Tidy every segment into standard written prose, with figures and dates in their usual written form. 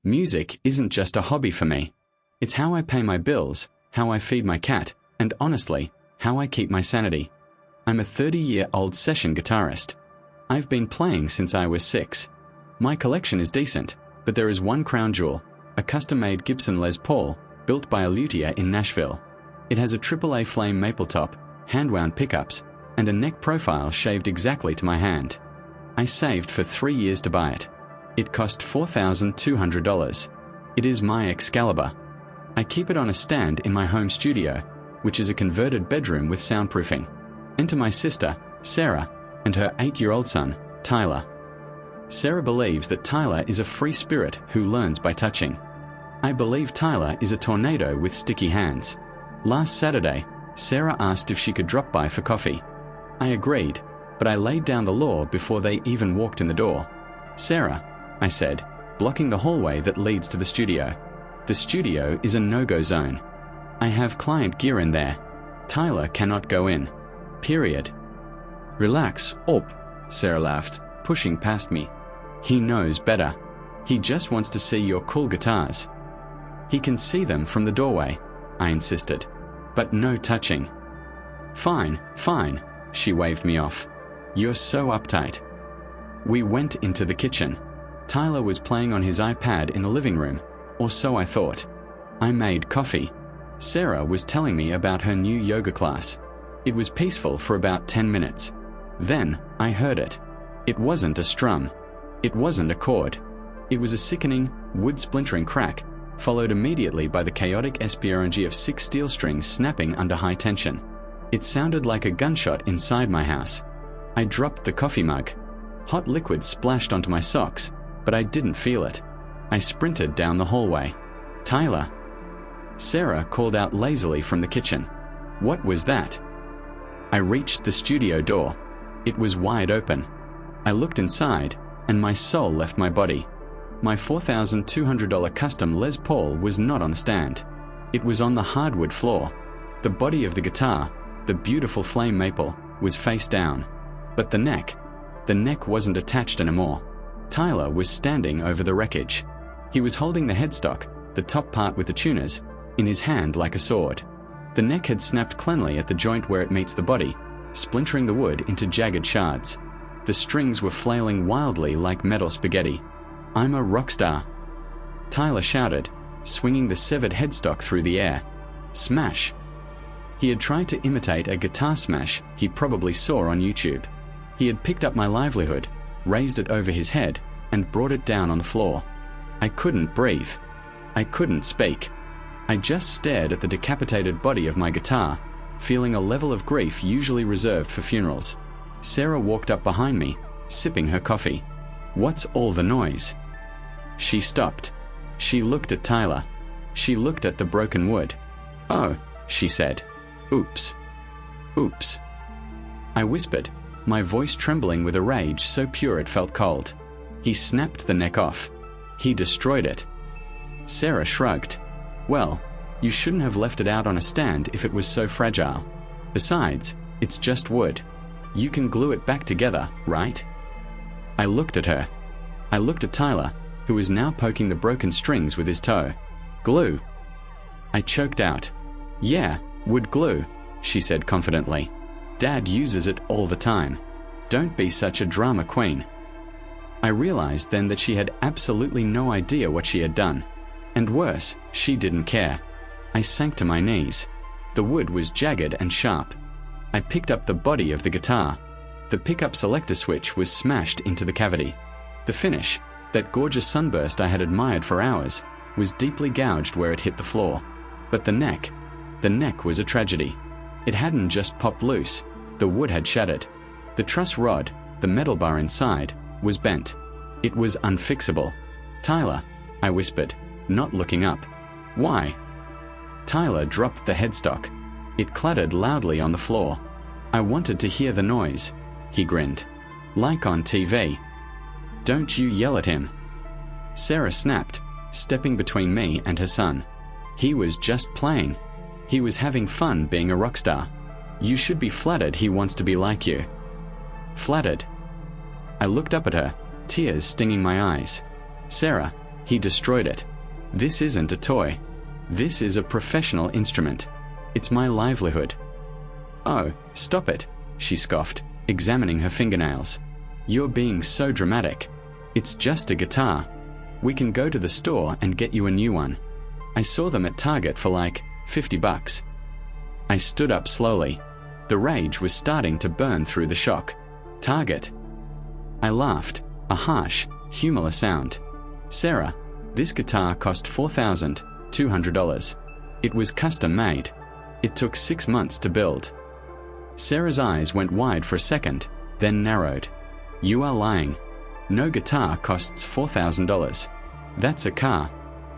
Music isn't just a hobby for me. It's how I pay my bills, how I feed my cat, and honestly, how I keep my sanity. I'm a 30-year-old session guitarist. I've been playing since I was 6. My collection is decent, but there is one crown jewel, a custom-made Gibson Les Paul, built by a luthier in Nashville. It has a AAA flame maple top, hand-wound pickups, and a neck profile shaved exactly to my hand. I saved for 3 years to buy it. It cost $4,200. It is my Excalibur. I keep it on a stand in my home studio, which is a converted bedroom with soundproofing. Enter my sister, Sarah, and her 8-year-old son, Tyler. Sarah believes that Tyler is a free spirit who learns by touching. I believe Tyler is a tornado with sticky hands. Last Saturday, Sarah asked if she could drop by for coffee. I agreed, but I laid down the law before they even walked in the door. "Sarah," I said, blocking the hallway that leads to the studio. "The studio is a no-go zone. I have client gear in there. Tyler cannot go in. Period." "Relax, Op," Sarah laughed, pushing past me. "He knows better. He just wants to see your cool guitars." "He can see them from the doorway," I insisted. "But no touching." Fine," she waved me off. "You're so uptight." We went into the kitchen. Tyler was playing on his iPad in the living room, or so I thought. I made coffee. Sarah was telling me about her new yoga class. It was peaceful for about 10 minutes. Then I heard it. It wasn't a strum. It wasn't a chord. It was a sickening, wood-splintering crack, followed immediately by the chaotic espionage of 6 steel strings snapping under high tension. It sounded like a gunshot inside my house. I dropped the coffee mug. Hot liquid splashed onto my socks, but I didn't feel it. I sprinted down the hallway. "Tyler!" Sarah called out lazily from the kitchen. What was that? I reached the studio door. It was wide open. I looked inside, and my soul left my body. My $4,200 custom Les Paul was not on the stand. It was on the hardwood floor. The body of the guitar, the beautiful flame maple, was face down. But the neck wasn't attached anymore. Tyler was standing over the wreckage. He was holding the headstock, the top part with the tuners, in his hand like a sword. The neck had snapped cleanly at the joint where it meets the body, splintering the wood into jagged shards. The strings were flailing wildly like metal spaghetti. "I'm a rock star," Tyler shouted, swinging the severed headstock through the air. Smash! He had tried to imitate a guitar smash he probably saw on YouTube. He had picked up my livelihood, raised it over his head, and brought it down on the floor. I couldn't breathe. I couldn't speak. I just stared at the decapitated body of my guitar, feeling a level of grief usually reserved for funerals. Sarah walked up behind me, sipping her coffee. "What's all the noise?" She stopped. She looked at Tyler. She looked at the broken wood. "Oh," she said. "Oops. Oops." I whispered, my voice trembling with a rage so pure it felt cold. "He snapped the neck off. He destroyed it." Sarah shrugged. "Well, you shouldn't have left it out on a stand if it was so fragile. Besides, it's just wood. You can glue it back together, right?" I looked at her. I looked at Tyler, who was now poking the broken strings with his toe. "Glue?" I choked out. "Yeah, wood glue," she said confidently. "Dad uses it all the time. Don't be such a drama queen." I realized then that she had absolutely no idea what she had done. And worse, she didn't care. I sank to my knees. The wood was jagged and sharp. I picked up the body of the guitar. The pickup selector switch was smashed into the cavity. The finish, that gorgeous sunburst I had admired for hours, was deeply gouged where it hit the floor. But the neck was a tragedy. It hadn't just popped loose, the wood had shattered. The truss rod, the metal bar inside, was bent. It was unfixable. "Tyler," I whispered, not looking up. "Why?" Tyler dropped the headstock. It clattered loudly on the floor. "I wanted to hear the noise," he grinned. "Like on TV. Don't you yell at him." Sarah snapped, stepping between me and her son. "He was just playing. He was having fun being a rock star. You should be flattered he wants to be like you." "Flattered?" I looked up at her, tears stinging my eyes. "Sarah, He destroyed it. This isn't a toy. This is a professional instrument. It's my livelihood. Oh, stop it, she scoffed, examining her fingernails. You're being so dramatic. It's just a guitar. We can go to the store and get you a new one. I saw them at Target for like $50. I stood up slowly. The rage was starting to burn through the shock. Target. I laughed, a harsh, humorless sound. Sarah, this guitar cost $4,200. It was custom made. It took 6 months to build. Sarah's eyes went wide for a second, then narrowed. You are lying. No guitar costs $4,000. That's a car.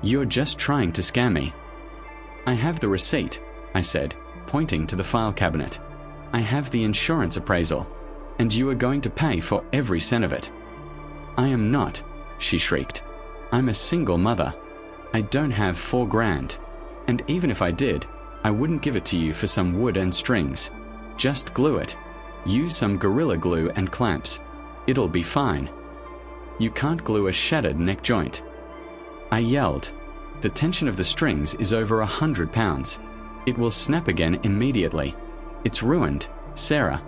You're just trying to scam me. I have the receipt, I said, pointing to the file cabinet. I have the insurance appraisal, and you are going to pay for every cent of it. I am not, she shrieked. I'm a single mother. I don't have $4,000. And even if I did, I wouldn't give it to you for some wood and strings. Just glue it. Use some Gorilla Glue and clamps. It'll be fine. You can't glue a shattered neck joint. I yelled. The tension of the strings is over 100 pounds. It will snap again immediately. It's ruined, Sarah.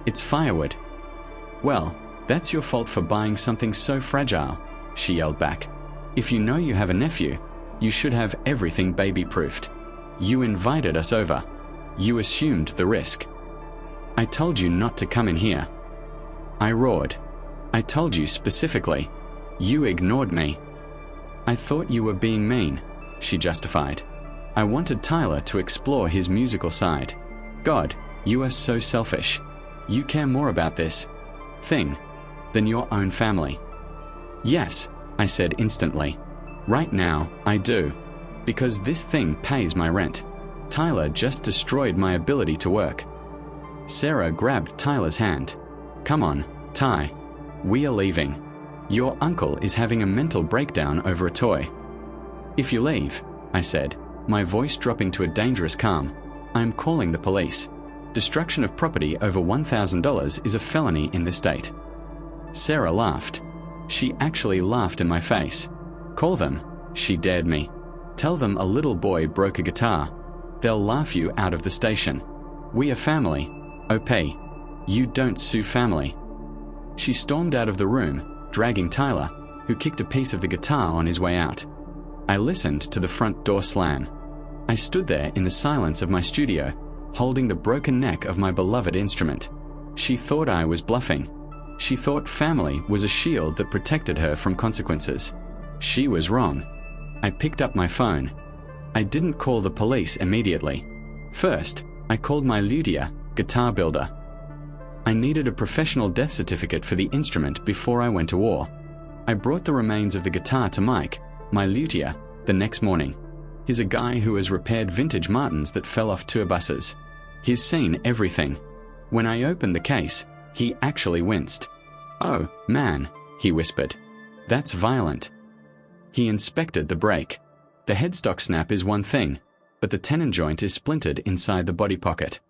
It's firewood. Well, that's your fault for buying something so fragile, she yelled back. If you know you have a nephew, you should have everything baby-proofed. You invited us over. You assumed the risk. I told you not to come in here. I roared. I told you specifically. You ignored me. I thought you were being mean, she justified. I wanted Tyler to explore his musical side. God, you are so selfish. You care more about this thing than your own family. Yes, I said instantly. Right now, I do. Because this thing pays my rent. Tyler just destroyed my ability to work. Sarah grabbed Tyler's hand. Come on, Ty. We are leaving. Your uncle is having a mental breakdown over a toy. If you leave, I said, my voice dropping to a dangerous calm, I'm calling the police. Destruction of property over $1,000 is a felony in this state. Sarah laughed. She actually laughed in my face. Call them, she dared me. Tell them a little boy broke a guitar. They'll laugh you out of the station. We are family. OP. You don't sue family. She stormed out of the room, dragging Tyler, who kicked a piece of the guitar on his way out. I listened to the front door slam. I stood there in the silence of my studio, holding the broken neck of my beloved instrument. She thought I was bluffing. She thought family was a shield that protected her from consequences. She was wrong. I picked up my phone. I didn't call the police immediately. First, I called my luthier, guitar builder. I needed a professional death certificate for the instrument before I went to war. I brought the remains of the guitar to Mike, my luthier, the next morning. He's a guy who has repaired vintage Martins that fell off tour buses. He's seen everything. When I opened the case, he actually winced. Oh, man, he whispered. That's violent. He inspected the brake. The headstock snap is one thing, but the tenon joint is splintered inside the body pocket.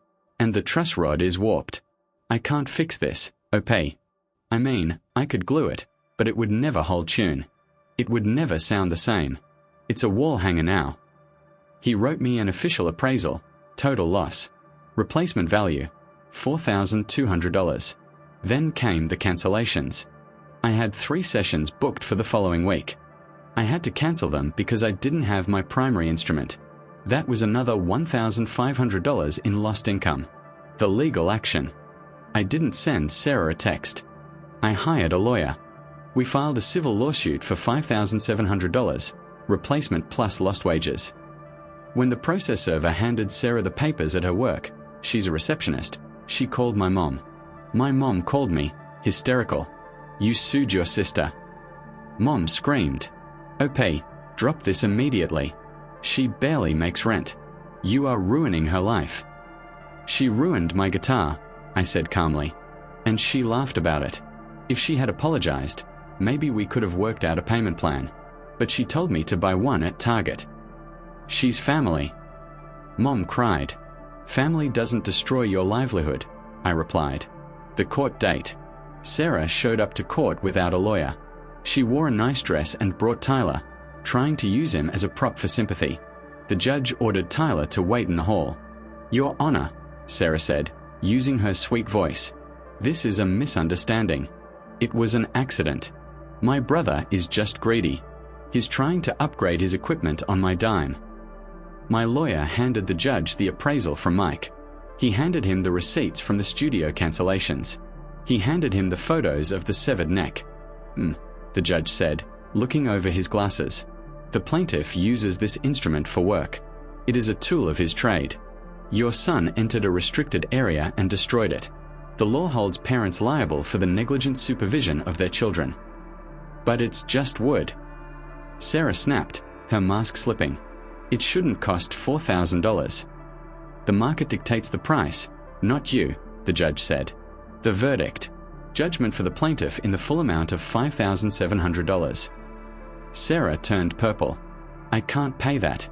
And the truss rod is warped. I can't fix this, OP. I mean, I could glue it, but it would never hold tune. It would never sound the same. It's a wall hanger now. He wrote me an official appraisal, total loss. Replacement value, $4,200. Then came the cancellations. I had 3 sessions booked for the following week. I had to cancel them because I didn't have my primary instrument. That was another $1,500 in lost income. The legal action. I didn't send Sarah a text. I hired a lawyer. We filed a civil lawsuit for $5,700, replacement plus lost wages. When the process server handed Sarah the papers at her work, she's a receptionist, she called my mom. My mom called me, hysterical. You sued your sister. Mom screamed. OP, drop this immediately. She barely makes rent. You are ruining her life. She ruined my guitar, I said calmly, and she laughed about it. If she had apologized, maybe we could have worked out a payment plan, but she told me to buy one at Target. She's family. Mom cried. Family doesn't destroy your livelihood, I replied. The court date. Sarah showed up to court without a lawyer. She wore a nice dress and brought Tyler, trying to use him as a prop for sympathy. The judge ordered Tyler to wait in the hall. "Your Honor," Sarah said, using her sweet voice, "this is a misunderstanding. It was an accident. My brother is just greedy. He's trying to upgrade his equipment on my dime." My lawyer handed the judge the appraisal from Mike. He handed him the receipts from the studio cancellations. He handed him the photos of the severed neck. The judge said, looking over his glasses. "The plaintiff uses this instrument for work. It is a tool of his trade. Your son entered a restricted area and destroyed it. The law holds parents liable for the negligent supervision of their children." "But it's just wood." Sarah snapped, her mask slipping. "It shouldn't cost $4,000. "The market dictates the price, not you," the judge said. The verdict: judgment for the plaintiff in the full amount of $5,700. Sarah turned purple. "I can't pay that.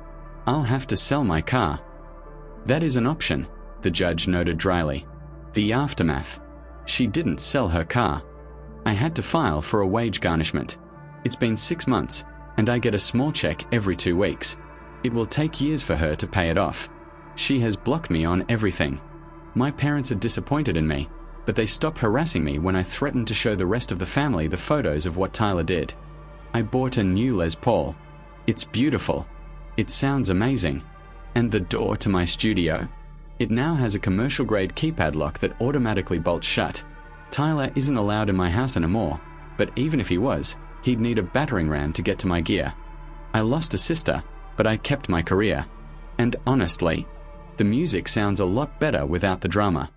I'll have to sell my car." "That is an option," the judge noted dryly. "The aftermath. She didn't sell her car. I had to file for a wage garnishment. It's been 6 months, and I get a small check every 2 weeks. It will take years for her to pay it off. She has blocked me on everything. My parents are disappointed in me, but they stop harassing me when I threaten to show the rest of the family the photos of what Tyler did. I bought a new Les Paul. It's beautiful. It sounds amazing. And the door to my studio? It now has a commercial-grade keypad lock that automatically bolts shut. Tyler isn't allowed in my house anymore, but even if he was, he'd need a battering ram to get to my gear. I lost a sister, but I kept my career. And honestly, the music sounds a lot better without the drama."